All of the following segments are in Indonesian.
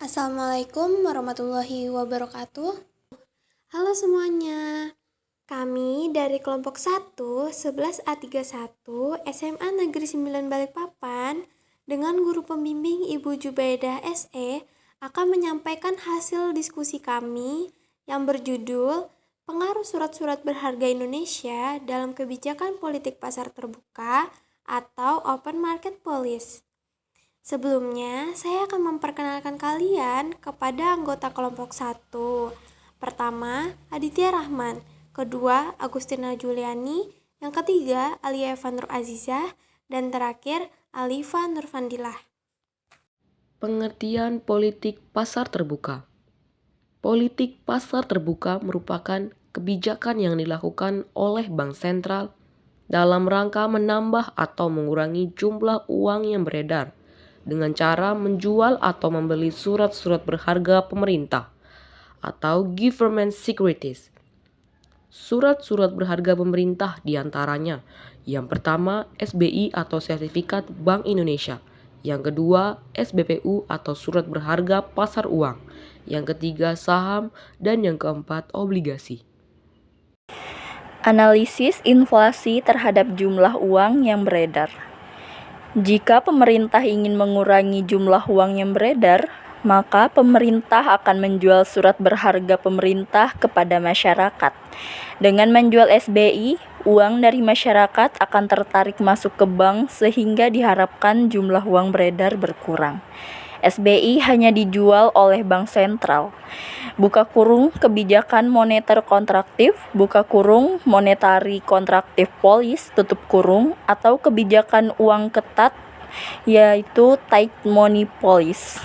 Assalamualaikum warahmatullahi wabarakatuh. Halo semuanya, kami dari kelompok 1, 11A31 SMA Negeri 9 Balikpapan dengan guru pembimbing Ibu Jubaidah SE akan menyampaikan hasil diskusi kami yang berjudul Pengaruh Surat-Surat Berharga Indonesia dalam Kebijakan Politik Pasar Terbuka atau Open Market Policy. Sebelumnya, saya akan memperkenalkan kalian kepada anggota kelompok 1. Pertama, Aditya Rahman. Kedua, Agustina Juliani. Yang ketiga, Alia Eva Nur Azizah. Dan terakhir, Alifa Nurfandilah. Pengertian politik pasar terbuka. Politik pasar terbuka merupakan kebijakan yang dilakukan oleh Bank Sentral dalam rangka menambah atau mengurangi jumlah uang yang beredar dengan cara menjual atau membeli surat-surat berharga pemerintah atau government securities. Surat-surat berharga pemerintah diantaranya yang pertama SBI atau Sertifikat Bank Indonesia, yang kedua SBPU atau surat berharga pasar uang, yang ketiga saham, dan yang keempat obligasi. Analisis inflasi terhadap jumlah uang yang beredar. Jika pemerintah ingin mengurangi jumlah uang yang beredar, maka pemerintah akan menjual surat berharga pemerintah kepada masyarakat. Dengan menjual SBI, uang dari masyarakat akan tertarik masuk ke bank sehingga diharapkan jumlah uang beredar berkurang. SBI hanya dijual oleh Bank Sentral. Buka kurung kebijakan moneter kontraktif, buka kurung monetary contractive policy, tutup kurung, atau kebijakan uang ketat, yaitu tight money policy.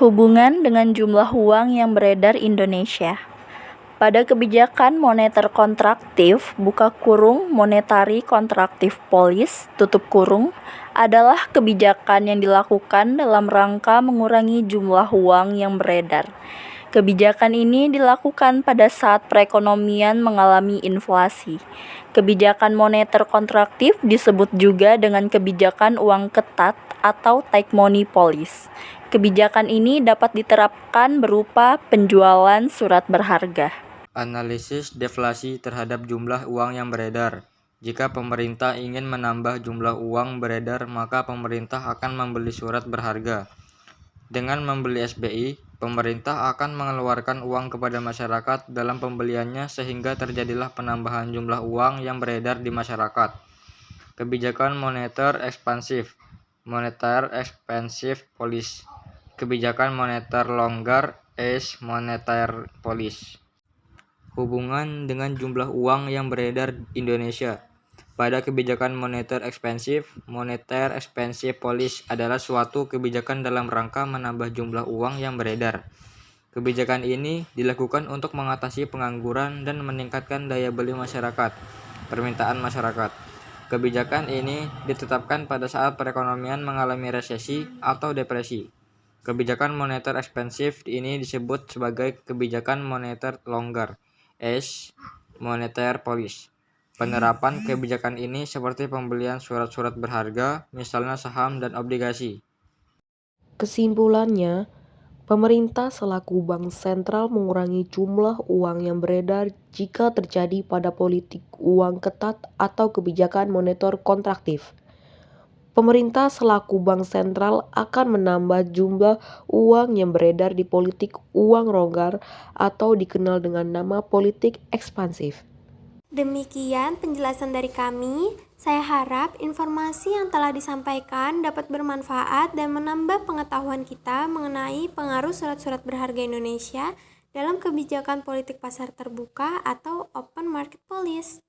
Hubungan dengan jumlah uang yang beredar Indonesia. Pada kebijakan moneter kontraktif, buka kurung monetary contractive policy, tutup kurung, adalah kebijakan yang dilakukan dalam rangka mengurangi jumlah uang yang beredar. Kebijakan ini dilakukan pada saat perekonomian mengalami inflasi. Kebijakan moneter kontraktif disebut juga dengan kebijakan uang ketat atau tight money policy. Kebijakan ini dapat diterapkan berupa penjualan surat berharga. Analisis deflasi terhadap jumlah uang yang beredar. Jika pemerintah ingin menambah jumlah uang beredar, maka pemerintah akan membeli surat berharga. Dengan membeli SBI, pemerintah akan mengeluarkan uang kepada masyarakat dalam pembeliannya sehingga terjadilah penambahan jumlah uang yang beredar di masyarakat. Kebijakan moneter ekspansif, moneter expansive policy. Kebijakan moneter longgar, ease monetary policy. Hubungan dengan jumlah uang yang beredar Indonesia. Pada kebijakan moneter expansive policy adalah suatu kebijakan dalam rangka menambah jumlah uang yang beredar. Kebijakan ini dilakukan untuk mengatasi pengangguran dan meningkatkan daya beli masyarakat, permintaan masyarakat. Kebijakan ini ditetapkan pada saat perekonomian mengalami resesi atau depresi. Kebijakan moneter expansive ini disebut sebagai kebijakan moneter longgar, ease monetary policy. Penerapan kebijakan ini seperti pembelian surat-surat berharga, misalnya saham dan obligasi. Kesimpulannya, pemerintah selaku bank sentral mengurangi jumlah uang yang beredar jika terjadi pada politik uang ketat atau kebijakan moneter kontraktif. Pemerintah selaku bank sentral akan menambah jumlah uang yang beredar di politik uang longgar atau dikenal dengan nama politik ekspansif. Demikian penjelasan dari kami. Saya harap informasi yang telah disampaikan dapat bermanfaat dan menambah pengetahuan kita mengenai pengaruh surat-surat berharga Indonesia dalam kebijakan politik pasar terbuka atau open market policy.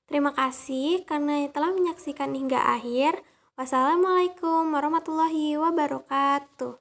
Terima kasih karena telah menyaksikan hingga akhir. Wassalamualaikum warahmatullahi wabarakatuh.